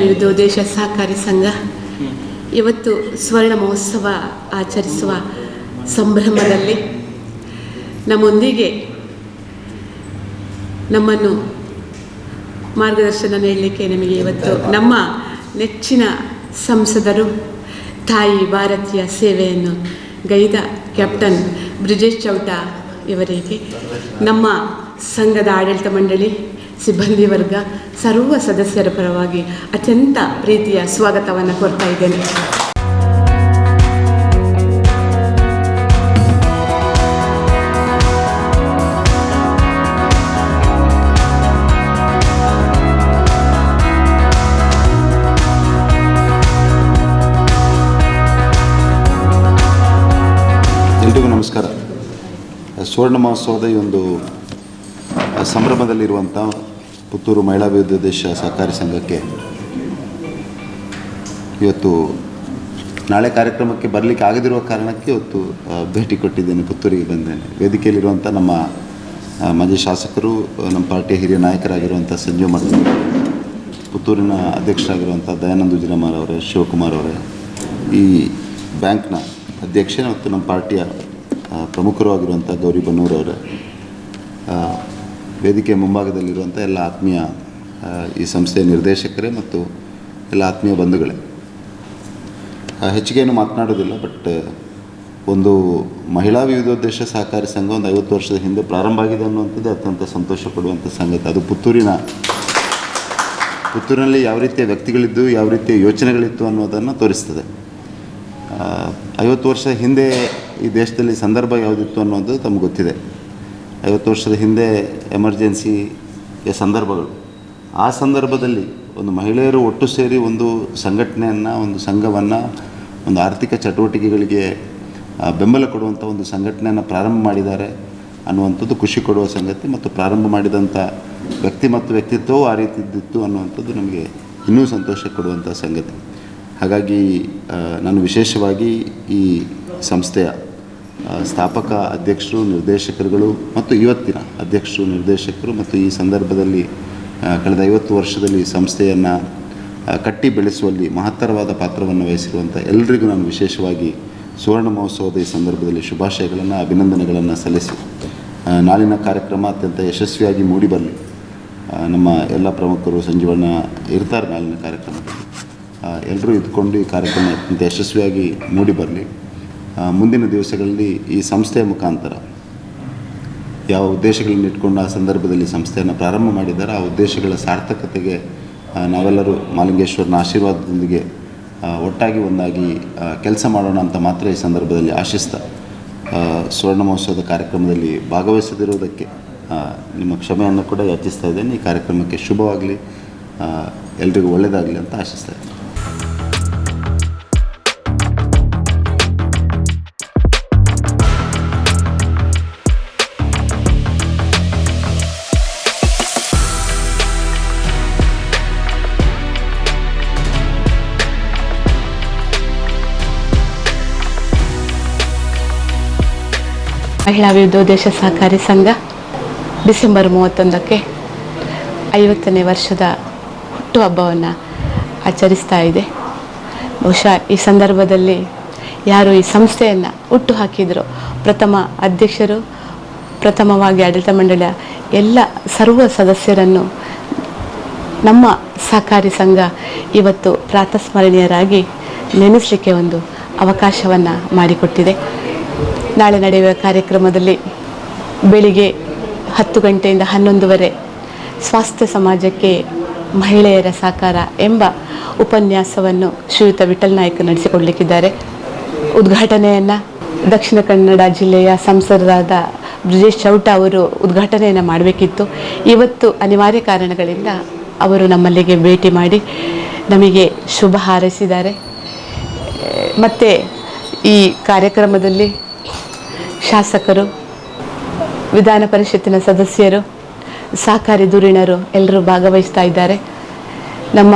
ವಿವಿಧೋದ್ದೇಶ ಸಹಕಾರಿ ಸಂಘ ಇವತ್ತು ಸ್ವರ್ಣ ಮಹೋತ್ಸವ ಆಚರಿಸುವ ಸಂಭ್ರಮದಲ್ಲಿ ನಮ್ಮೊಂದಿಗೆ ನಮ್ಮನ್ನು ಮಾರ್ಗದರ್ಶನ ನೀಡಲಿಕ್ಕೆ ನಮಗೆ ಇವತ್ತು ನಮ್ಮ ನೆಚ್ಚಿನ ಸಂಸದರು, ತಾಯಿ ಭಾರತೀಯ ಸೇವೆಯನ್ನು ಗೈದ ಕ್ಯಾಪ್ಟನ್ ಬ್ರಿಜೇಶ್ ಚೌಟಾ ಇವರಿಗೆ ನಮ್ಮ ಸಂಘದ ಆಡಳಿತ ಮಂಡಳಿ, ಸಿಬ್ಬಂದಿ ವರ್ಗ, ಸರ್ವ ಸದಸ್ಯರ ಪರವಾಗಿ ಅತ್ಯಂತ ಪ್ರೀತಿಯ ಸ್ವಾಗತವನ್ನು ಕೋರ್ತಾ ಇದ್ದೇನೆ. ಎಲ್ರಿಗೂ ನಮಸ್ಕಾರ. ಸುವರ್ಣ ಮಹೋತ್ಸವದ ಈ ಒಂದು ಸಂಭ್ರಮದಲ್ಲಿರುವಂಥ ಪುತ್ತೂರು ಮಹಿಳಾ ವಿವಿಧೋದ್ದೇಶ ಸಹಕಾರಿ ಸಂಘಕ್ಕೆ ಇವತ್ತು ನಾಳೆ ಕಾರ್ಯಕ್ರಮಕ್ಕೆ ಬರಲಿಕ್ಕೆ ಆಗದಿರುವ ಕಾರಣಕ್ಕೆ ಇವತ್ತು ಭೇಟಿ ಕೊಟ್ಟಿದ್ದೇನೆ, ಪುತ್ತೂರಿಗೆ ಬಂದೇನೆ. ವೇದಿಕೆಯಲ್ಲಿರುವಂಥ ನಮ್ಮ ಮಾಜಿ ಶಾಸಕರು, ನಮ್ಮ ಪಾರ್ಟಿಯ ಹಿರಿಯ ನಾಯಕರಾಗಿರುವಂಥ ಸಂಜೀವ್ ಮಠ, ಪುತ್ತೂರಿನ ಅಧ್ಯಕ್ಷರಾಗಿರುವಂಥ ದಯಾನಂದ ಉಜಿಲಮಾರ್ ಅವರೇ, ಶಿವಕುಮಾರ್ ಅವರೇ, ಈ ಬ್ಯಾಂಕ್ನ ಅಧ್ಯಕ್ಷ ಮತ್ತು ನಮ್ಮ ಪಾರ್ಟಿಯ ಪ್ರಮುಖರು ಆಗಿರುವಂಥ ಗೌರಿ ಬನ್ನೂರವರೇ, ವೇದಿಕೆಯ ಮುಂಭಾಗದಲ್ಲಿರುವಂಥ ಎಲ್ಲ ಆತ್ಮೀಯ ಈ ಸಂಸ್ಥೆಯ ನಿರ್ದೇಶಕರೇ ಮತ್ತು ಎಲ್ಲ ಆತ್ಮೀಯ ಬಂಧುಗಳೇ, ಹೆಚ್ಚಿಗೆ ಏನು ಮಾತನಾಡೋದಿಲ್ಲ. ಬಟ್ ಒಂದು ಮಹಿಳಾ ವಿವಿಧೋದ್ದೇಶ ಸಹಕಾರಿ ಸಂಘ ಒಂದು 50 ವರ್ಷದ ಹಿಂದೆ ಪ್ರಾರಂಭ ಆಗಿದೆ ಅನ್ನುವಂಥದ್ದು ಅತ್ಯಂತ ಸಂತೋಷ ಪಡುವಂಥ ಸಂಗತಿ. ಅದು ಪುತ್ತೂರಿನಲ್ಲಿ ಯಾವ ರೀತಿಯ ವ್ಯಕ್ತಿಗಳಿದ್ದು, ಯಾವ ರೀತಿಯ ಯೋಚನೆಗಳಿತ್ತು ಅನ್ನೋದನ್ನು ತೋರಿಸ್ತದೆ. 50 ವರ್ಷದ ಹಿಂದೆ ಈ ದೇಶದಲ್ಲಿ ಸಂದರ್ಭ ಯಾವುದಿತ್ತು ಅನ್ನೋದು ತಮಗೆ ಗೊತ್ತಿದೆ. 50 ವರ್ಷದ ಹಿಂದೆ ಎಮರ್ಜೆನ್ಸಿಯ ಸಂದರ್ಭಗಳು, ಆ ಸಂದರ್ಭದಲ್ಲಿ ಒಂದು ಮಹಿಳೆಯರು ಒಟ್ಟು ಸೇರಿ ಒಂದು ಸಂಘಟನೆಯನ್ನು, ಒಂದು ಸಂಘವನ್ನು, ಒಂದು ಆರ್ಥಿಕ ಚಟುವಟಿಕೆಗಳಿಗೆ ಬೆಂಬಲ ಕೊಡುವಂಥ ಒಂದು ಸಂಘಟನೆಯನ್ನು ಪ್ರಾರಂಭ ಮಾಡಿದ್ದಾರೆ ಅನ್ನುವಂಥದ್ದು ಖುಷಿ ಕೊಡುವ ಸಂಗತಿ. ಮತ್ತು ಪ್ರಾರಂಭ ಮಾಡಿದಂಥ ವ್ಯಕ್ತಿ ಮತ್ತು ವ್ಯಕ್ತಿತ್ವವು ಆ ರೀತಿ ಇದ್ದಿತ್ತು ಅನ್ನುವಂಥದ್ದು ನಮಗೆ ಇನ್ನೂ ಸಂತೋಷ ಕೊಡುವಂಥ ಸಂಗತಿ. ಹಾಗಾಗಿ ನಾನು ವಿಶೇಷವಾಗಿ ಈ ಸಂಸ್ಥೆಯ ಸ್ಥಾಪಕ ಅಧ್ಯಕ್ಷರು, ನಿರ್ದೇಶಕರುಗಳು ಮತ್ತು ಇವತ್ತಿನ ಅಧ್ಯಕ್ಷರು, ನಿರ್ದೇಶಕರು ಮತ್ತು ಈ ಸಂದರ್ಭದಲ್ಲಿ ಕಳೆದ 50 ವರ್ಷದಲ್ಲಿ ಸಂಸ್ಥೆಯನ್ನು ಕಟ್ಟಿ ಬೆಳೆಸುವಲ್ಲಿ ಮಹತ್ತರವಾದ ಪಾತ್ರವನ್ನು ವಹಿಸಿರುವಂಥ ಎಲ್ಲರಿಗೂ ನಾನು ವಿಶೇಷವಾಗಿ ಸುವರ್ಣ ಮಹೋತ್ಸವದ ಈ ಸಂದರ್ಭದಲ್ಲಿ ಶುಭಾಶಯಗಳನ್ನು, ಅಭಿನಂದನೆಗಳನ್ನು ಸಲ್ಲಿಸಿ ನಾಳಿನ ಕಾರ್ಯಕ್ರಮ ಅತ್ಯಂತ ಯಶಸ್ವಿಯಾಗಿ ಮೂಡಿಬರಲಿ. ನಮ್ಮ ಎಲ್ಲ ಪ್ರಮುಖರು ಸಂಜೀವಣ್ಣ ಇರ್ತಾರೆ ನಾಳಿನ ಕಾರ್ಯಕ್ರಮದಲ್ಲಿ. ಎಲ್ಲರೂ ಇದ್ಕೊಂಡು ಈ ಕಾರ್ಯಕ್ರಮ ಅತ್ಯಂತ ಯಶಸ್ವಿಯಾಗಿ ಮೂಡಿಬರಲಿ. ಮುಂದಿನ ದಿವಸಗಳಲ್ಲಿ ಈ ಸಂಸ್ಥೆಯ ಮುಖಾಂತರ ಯಾವ ಉದ್ದೇಶಗಳನ್ನು ಇಟ್ಕೊಂಡು ಆ ಸಂದರ್ಭದಲ್ಲಿ ಸಂಸ್ಥೆಯನ್ನು ಪ್ರಾರಂಭ ಮಾಡಿದ್ದಾರೆ, ಆ ಉದ್ದೇಶಗಳ ಸಾರ್ಥಕತೆಗೆ ನಾವೆಲ್ಲರೂ ಮಾಲಿಂಗೇಶ್ವರನ ಆಶೀರ್ವಾದದೊಂದಿಗೆ ಒಟ್ಟಾಗಿ ಒಂದಾಗಿ ಕೆಲಸ ಮಾಡೋಣ ಅಂತ ಮಾತ್ರ ಈ ಸಂದರ್ಭದಲ್ಲಿ ಆಶಿಸ್ತಾ, ಸುವರ್ಣ ಮಹೋತ್ಸವದ ಕಾರ್ಯಕ್ರಮದಲ್ಲಿ ಭಾಗವಹಿಸದಿರುವುದಕ್ಕೆ ನಿಮ್ಮ ಕ್ಷಮೆಯನ್ನು ಕೂಡ ಯಾಚಿಸ್ತಾ ಇದ್ದೇನೆ. ಈ ಕಾರ್ಯಕ್ರಮಕ್ಕೆ ಶುಭವಾಗಲಿ, ಎಲ್ರಿಗೂ ಒಳ್ಳೆಯದಾಗಲಿ ಅಂತ ಆಶಿಸ್ತಾ ಇದ್ದೇನೆ. ಮಹಿಳಾ ವಿವಿಧೋದ್ದೇಶ ಸಹಕಾರಿ ಸಂಘ ಡಿಸೆಂಬರ್ 31ಕ್ಕೆ 50ನೇ ವರ್ಷದ ಹುಟ್ಟುಹಬ್ಬವನ್ನು ಆಚರಿಸ್ತಾ ಇದೆ. ಬಹುಶಃ ಈ ಸಂದರ್ಭದಲ್ಲಿ ಯಾರು ಈ ಸಂಸ್ಥೆಯನ್ನು ಹುಟ್ಟು ಹಾಕಿದ್ರು, ಪ್ರಥಮ ಅಧ್ಯಕ್ಷರು, ಪ್ರಥಮವಾಗಿ ಆಡಳಿತ ಮಂಡಳಿಯ ಎಲ್ಲ ಸರ್ವ ಸದಸ್ಯರನ್ನು ನಮ್ಮ ಸಹಕಾರಿ ಸಂಘ ಇವತ್ತು ಪ್ರಾತಸ್ಮರಣೀಯರಾಗಿ ನೆನೆಸಲಿಕ್ಕೆ ಒಂದು ಅವಕಾಶವನ್ನು ಮಾಡಿಕೊಟ್ಟಿದೆ. ನಾಳೆ ನಡೆಯುವ ಕಾರ್ಯಕ್ರಮದಲ್ಲಿ ಬೆಳಿಗ್ಗೆ 10 ಗಂಟೆಯಿಂದ 11:30 ಸ್ವಾಸ್ಥ್ಯ ಸಮಾಜಕ್ಕೆ ಮಹಿಳೆಯರ ಸಹಕಾರ ಎಂಬ ಉಪನ್ಯಾಸವನ್ನು ಶ್ರೀಯುತ ವಿಠಲ್ ನಾಯ್ಕ ನಡೆಸಿಕೊಡಲಿಕ್ಕಿದ್ದಾರೆ. ಉದ್ಘಾಟನೆಯನ್ನು ದಕ್ಷಿಣ ಕನ್ನಡ ಜಿಲ್ಲೆಯ ಸಂಸದರಾದ ಬ್ರಿಜೇಶ್ ಚೌಟಾ ಅವರು ಉದ್ಘಾಟನೆಯನ್ನು ಮಾಡಬೇಕಿತ್ತು. ಇವತ್ತು ಅನಿವಾರ್ಯ ಕಾರಣಗಳಿಂದ ಅವರು ನಮ್ಮಲ್ಲಿಗೆ ಭೇಟಿ ಮಾಡಿ ನಮಗೆ ಶುಭ ಹಾರೈಸಿದ್ದಾರೆ. ಮತ್ತು ಈ ಕಾರ್ಯಕ್ರಮದಲ್ಲಿ ಶಾಸಕರು, ವಿಧಾನ ಪರಿಷತ್ತಿನ ಸದಸ್ಯರು, ಸಹಕಾರಿ ಧುರೀಣರು ಎಲ್ಲರೂ ಭಾಗವಹಿಸ್ತಾ ಇದ್ದಾರೆ. ನಮ್ಮ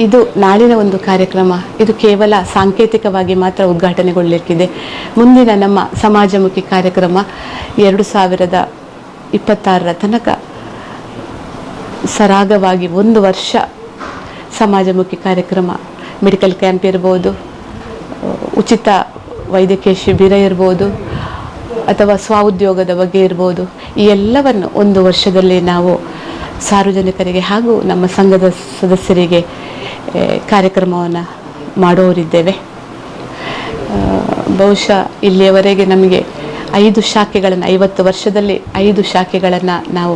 ಇದು ನಾಳಿನ ಒಂದು ಕಾರ್ಯಕ್ರಮ, ಇದು ಕೇವಲ ಸಾಂಕೇತಿಕವಾಗಿ ಮಾತ್ರ ಉದ್ಘಾಟನೆಗೊಳ್ಳಲಿಕ್ಕಿದೆ. ಮುಂದಿನ ನಮ್ಮ ಸಮಾಜಮುಖಿ ಕಾರ್ಯಕ್ರಮ 2026 ತನಕ ಸರಾಗವಾಗಿ 1 ವರ್ಷ ಸಮಾಜಮುಖಿ ಕಾರ್ಯಕ್ರಮ, ಮೆಡಿಕಲ್ ಕ್ಯಾಂಪ್ ಇರ್ಬೋದು, ಉಚಿತ ವೈದ್ಯಕೀಯ ಶಿಬಿರ ಇರ್ಬೋದು, ಅಥವಾ ಸ್ವಉದ್ಯೋಗದ ಬಗ್ಗೆ ಇರ್ಬೋದು. ಈ ಎಲ್ಲವನ್ನು ಒಂದು ವರ್ಷದಲ್ಲಿ ನಾವು ಸಾರ್ವಜನಿಕರಿಗೆ ಹಾಗೂ ನಮ್ಮ ಸಂಘದ ಸದಸ್ಯರಿಗೆ ಕಾರ್ಯಕ್ರಮವನ್ನು ಮಾಡೋರಿದ್ದೇವೆ. ಬಹುಶಃ ಇಲ್ಲಿಯವರೆಗೆ ನಮಗೆ 5 ಶಾಖೆಗಳನ್ನು, 50 ವರ್ಷದಲ್ಲಿ 5 ಶಾಖೆಗಳನ್ನು ನಾವು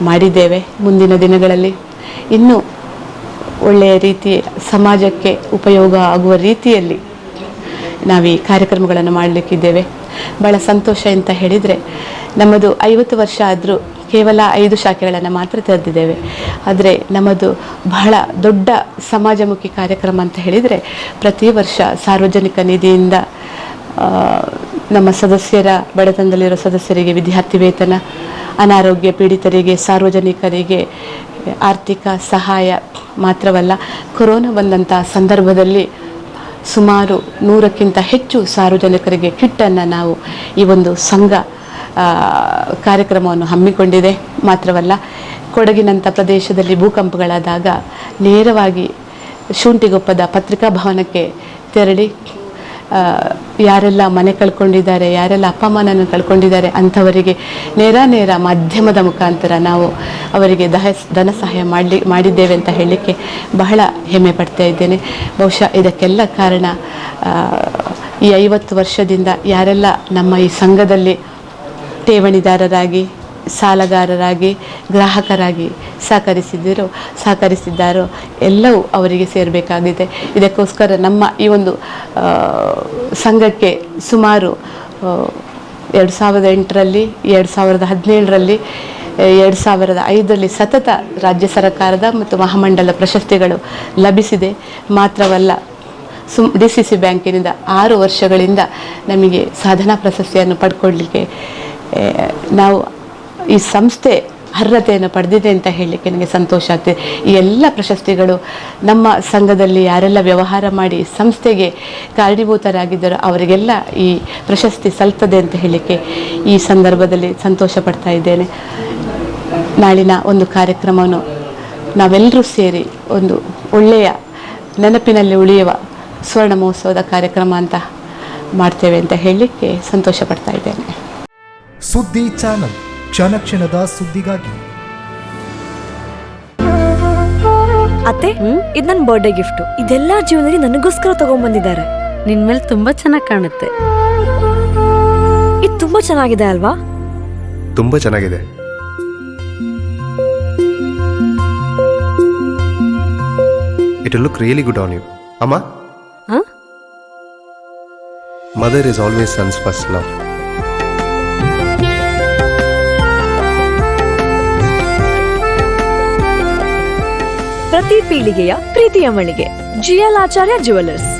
ಮಾಡಿದ್ದೇವೆ. ಮುಂದಿನ ದಿನಗಳಲ್ಲಿ ಇನ್ನೂ ಒಳ್ಳೆಯ ರೀತಿ ಸಮಾಜಕ್ಕೆ ಉಪಯೋಗ ಆಗುವ ರೀತಿಯಲ್ಲಿ ನಾವು ಈ ಕಾರ್ಯಕ್ರಮಗಳನ್ನು ಮಾಡಲಿಕ್ಕಿದ್ದೇವೆ. ಭಾಳ ಸಂತೋಷ ಅಂತ ಹೇಳಿದರೆ, ನಮ್ಮದು 50 ವರ್ಷ ಆದರೂ ಕೇವಲ 5 ಶಾಖೆಗಳನ್ನು ಮಾತ್ರ ತೆರೆದಿದ್ದೇವೆ. ಆದರೆ ನಮ್ಮದು ಬಹಳ ದೊಡ್ಡ ಸಮಾಜಮುಖಿ ಕಾರ್ಯಕ್ರಮ ಅಂತ ಹೇಳಿದರೆ, ಪ್ರತಿ ವರ್ಷ ಸಾರ್ವಜನಿಕ ನಿಧಿಯಿಂದ ನಮ್ಮ ಸದಸ್ಯರ, ಬಡತನದಲ್ಲಿರೋ ಸದಸ್ಯರಿಗೆ ವಿದ್ಯಾರ್ಥಿ ವೇತನ, ಅನಾರೋಗ್ಯ ಪೀಡಿತರಿಗೆ, ಸಾರ್ವಜನಿಕರಿಗೆ ಆರ್ಥಿಕ ಸಹಾಯ ಮಾತ್ರವಲ್ಲ, ಕೊರೋನಾ ಬಂದಂಥ ಸಂದರ್ಭದಲ್ಲಿ ಸುಮಾರು 100ಕ್ಕಿಂತ ಹೆಚ್ಚು ಸಾರ್ವಜನಿಕರಿಗೆ ಕಿಟ್ಟನ್ನು ನಾವು ಈ ಒಂದು ಸಂಘ ಕಾರ್ಯಕ್ರಮವನ್ನು ಹಮ್ಮಿಕೊಂಡಿದೆ. ಮಾತ್ರವಲ್ಲ, ಕೊಡಗಿನಂಥ ಪ್ರದೇಶದಲ್ಲಿ ಭೂಕಂಪಗಳಾದಾಗ ನೇರವಾಗಿ ಶುಂಠಿಗೊಪ್ಪದ ಪತ್ರಿಕಾ ಭವನಕ್ಕೆ ತೆರಳಿ ಯಾರೆಲ್ಲ ಮನೆ ಕಳ್ಕೊಂಡಿದ್ದಾರೆ, ಯಾರೆಲ್ಲ ಅಪ್ಪ ಅಮ್ಮನನ್ನು ಕಳ್ಕೊಂಡಿದ್ದಾರೆ ಅಂಥವರಿಗೆ ನೇರ ಮಾಧ್ಯಮದ ಮುಖಾಂತರ ನಾವು ಅವರಿಗೆ ಧನ ಸಹಾಯ ಮಾಡಿದ್ದೇವೆ ಅಂತ ಹೇಳಲಿಕ್ಕೆ ಬಹಳ ಹೆಮ್ಮೆ ಪಡ್ತಾ ಇದ್ದೇನೆ. ಬಹುಶಃ ಇದಕ್ಕೆಲ್ಲ ಕಾರಣ ಈ 50 ವರ್ಷದಿಂದ ಯಾರೆಲ್ಲ ನಮ್ಮ ಈ ಸಂಘದಲ್ಲಿ ಠೇವಣಿದಾರರಾಗಿ, ಸಾಲಗಾರರಾಗಿ, ಗ್ರಾಹಕರಾಗಿ ಸಹಕರಿಸಿದ್ದಾರೋ ಎಲ್ಲವೂ ಅವರಿಗೆ ಸೇರಬೇಕಾಗಿದೆ. ಇದಕ್ಕೋಸ್ಕರ ನಮ್ಮ ಈ ಒಂದು ಸಂಘಕ್ಕೆ ಸುಮಾರು 2008ರಲ್ಲಿ, 2017ರಲ್ಲಿ, 2005ರಲ್ಲಿ ಸತತ ರಾಜ್ಯ ಸರ್ಕಾರದ ಮತ್ತು ಮಹಾಮಂಡಲ ಪ್ರಶಸ್ತಿಗಳು ಲಭಿಸಿದೆ. ಮಾತ್ರವಲ್ಲ, DCC ಬ್ಯಾಂಕಿನಿಂದ 6 ವರ್ಷಗಳಿಂದ ನಮಗೆ ಸಾಧನಾ ಪ್ರಶಸ್ತಿಯನ್ನು ಪಡ್ಕೊಳ್ಳಲಿಕ್ಕೆ ನಾವು ಈ ಸಂಸ್ಥೆ ಅರ್ಹತೆಯನ್ನು ಪಡೆದಿದೆ ಅಂತ ಹೇಳಲಿಕ್ಕೆ ನನಗೆ ಸಂತೋಷ ಆಗ್ತದೆ. ಈ ಎಲ್ಲ ಪ್ರಶಸ್ತಿಗಳು ನಮ್ಮ ಸಂಘದಲ್ಲಿ ಯಾರೆಲ್ಲ ವ್ಯವಹಾರ ಮಾಡಿ ಸಂಸ್ಥೆಗೆ ಕಾರಣೀಭೂತರಾಗಿದ್ದಾರೋ ಅವರಿಗೆಲ್ಲ ಈ ಪ್ರಶಸ್ತಿ ಸಲ್ತದೆ ಅಂತ ಹೇಳಲಿಕ್ಕೆ ಈ ಸಂದರ್ಭದಲ್ಲಿ ಸಂತೋಷ ಪಡ್ತಾ ಇದ್ದೇನೆ. ನಾಳಿನ ಒಂದು ಕಾರ್ಯಕ್ರಮವನ್ನು ನಾವೆಲ್ಲರೂ ಸೇರಿ ಒಂದು ಒಳ್ಳೆಯ ನೆನಪಿನಲ್ಲಿ ಉಳಿಯುವ ಸ್ವರ್ಣ ಮಹೋತ್ಸವದ ಕಾರ್ಯಕ್ರಮ ಅಂತ ಮಾಡ್ತೇವೆ ಅಂತ ಹೇಳಲಿಕ್ಕೆ ಸಂತೋಷ ಪಡ್ತಾ ಇದ್ದೇನೆ. ಸುದ್ದಿ ಚಾನಲ್, ಕ್ಷಣ ಕ್ಷಣದ ಸುದ್ದಿಗಾಗಿ. ಅತ್ತೆ, ಇದು ನನ್ನ ಬರ್ಡೇ ಗಿಫ್ಟ್. ಇದೆಲ್ಲ ಜೀವನದಲ್ಲಿ ನನಗೋಸ್ಕರ ತಗೊಂಡ್ಬಂದಿದ್ದಾರೆ. ನಿನ್ ಮೇಲೆ ತುಂಬಾ ಚೆನ್ನಾಗಿ ಕಾಣುತ್ತೆ. ಇದು ತುಂಬಾ ಚೆನ್ನಾಗಿದೆ ಅಲ್ವಾ? ತುಂಬಾ ಚೆನ್ನಾಗಿದೆ. It will look really good on you. Amma? Huh? Mother is always son's first love. ಪ್ರತಿ ಪೀಳಿಗೆಯ ಪ್ರೀತಿಯ ಮಳಿಗೆ GL ಆಚಾರ್ಯ ಜುವೆಲ್ಲರ್ಸ್.